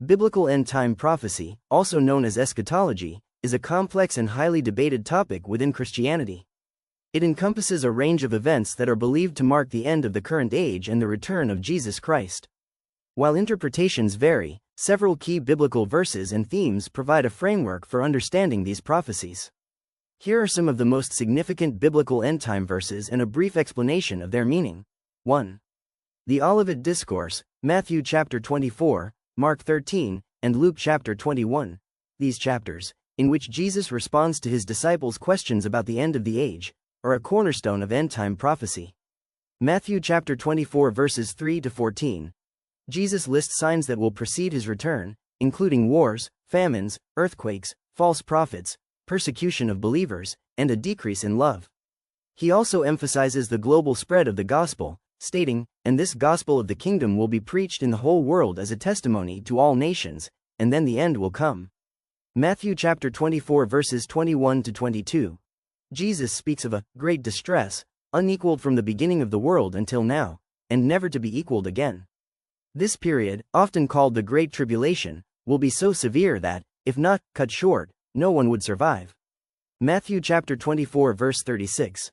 Biblical end-time prophecy, also known as eschatology, is a complex and highly debated topic within Christianity. It encompasses a range of events that are believed to mark the end of the current age and the return of Jesus Christ. While interpretations vary, several key biblical verses and themes provide a framework for understanding these prophecies. Here are some of the most significant biblical end-time verses and a brief explanation of their meaning. 1. The Olivet Discourse, Matthew chapter 24, Mark 13, and Luke chapter 21. These chapters, in which Jesus responds to his disciples' questions about the end of the age, are a cornerstone of end-time prophecy. Matthew chapter 24 verses 3 to 14. Jesus lists signs that will precede his return, including wars, famines, earthquakes, false prophets, persecution of believers, and a decrease in love. He also emphasizes the global spread of the gospel, stating, "And this gospel of the kingdom will be preached in the whole world as a testimony to all nations, and then the end will come." Matthew chapter 24 verses 21 to 22. Jesus speaks of a great distress, unequaled from the beginning of the world until now, and never to be equaled again. This period, often called the Great Tribulation, will be so severe that, if not cut short, no one would survive. Matthew chapter 24 verse 36.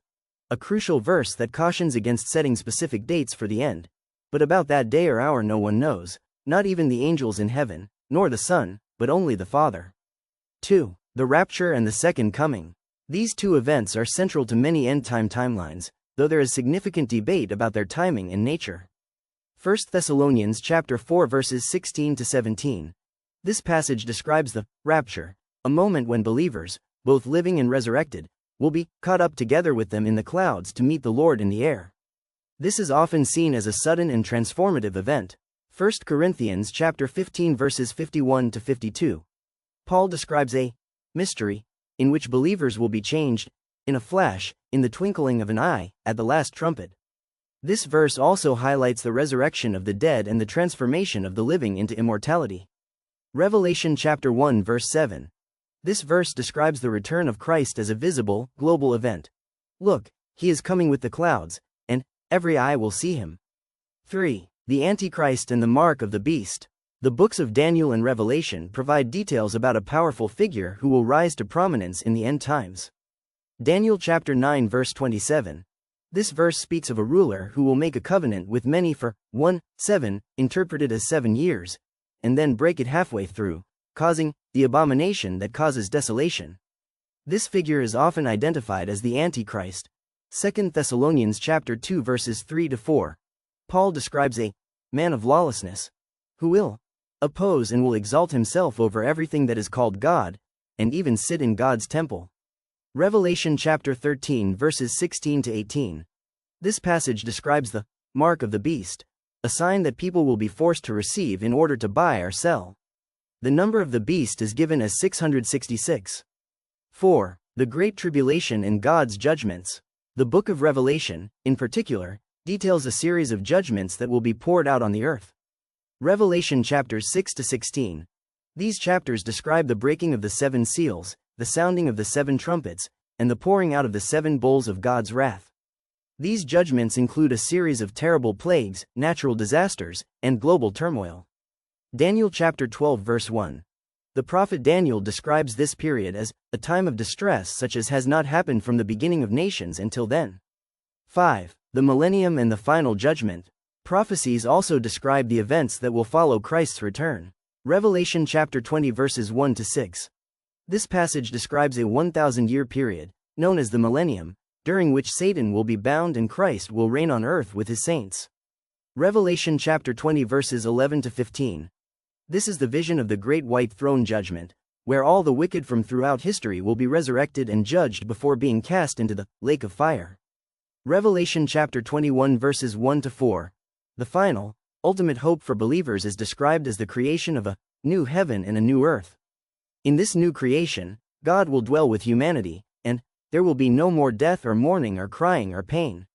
A crucial verse that cautions against setting specific dates for the end. But about that day or hour no one knows, not even the angels in heaven, nor the Son, but only the Father. 2. The rapture and the second coming. These two events are central to many end-time timelines, though there is significant debate about their timing and nature. 1 Thessalonians chapter 4 verses 16 to 17. This passage describes the rapture, a moment when believers, both living and resurrected, will be caught up together with them in the clouds to meet the Lord in the air. This is often seen as a sudden and transformative event. 1 Corinthians chapter 15 verses 51 to 52. Paul describes a mystery in which believers will be changed in a flash, in the twinkling of an eye, at the last trumpet. This verse also highlights the resurrection of the dead and the transformation of the living into immortality. Revelation chapter 1 verse 7. This verse describes the return of Christ as a visible, global event. "Look, he is coming with the clouds, and every eye will see him." 3. The Antichrist and the mark of the beast. The books of Daniel and Revelation provide details about a powerful figure who will rise to prominence in the end times. Daniel chapter 9 verse 27. This verse speaks of a ruler who will make a covenant with many for 7, interpreted as 7 years, and then break it halfway through, causing the abomination that causes desolation. This figure is often identified as the Antichrist. 2 Thessalonians chapter 2 verses 3 to 4. Paul describes a man of lawlessness who will oppose and will exalt himself over everything that is called God, and even sit in God's temple. Revelation chapter 13 verses 16 to 18. This passage describes the mark of the beast, a sign that people will be forced to receive in order to buy or sell. The number of the beast is given as 666. 4. The Great Tribulation and God's judgments. The book of Revelation, in particular, details a series of judgments that will be poured out on the earth. Revelation chapters 6 to 16. These chapters describe the breaking of the 7 seals, the sounding of the 7 trumpets, and the pouring out of the 7 bowls of God's wrath. These judgments include a series of terrible plagues, natural disasters, and global turmoil. Daniel chapter 12 verse 1. The prophet Daniel describes this period as a time of distress such as has not happened from the beginning of nations until then. 5. The millennium and the final judgment. Prophecies also describe the events that will follow Christ's return. Revelation chapter 20 verses 1 to 6. This passage describes a 1,000-year period, known as the millennium, during which Satan will be bound and Christ will reign on earth with his saints. Revelation chapter 20 verses 11 to 15. This is the vision of the great white throne judgment, where all the wicked from throughout history will be resurrected and judged before being cast into the lake of fire. Revelation chapter 21 verses 1 to 4. The final, ultimate hope for believers is described as the creation of a new heaven and a new earth. In this new creation, God will dwell with humanity, and there will be no more death or mourning or crying or pain.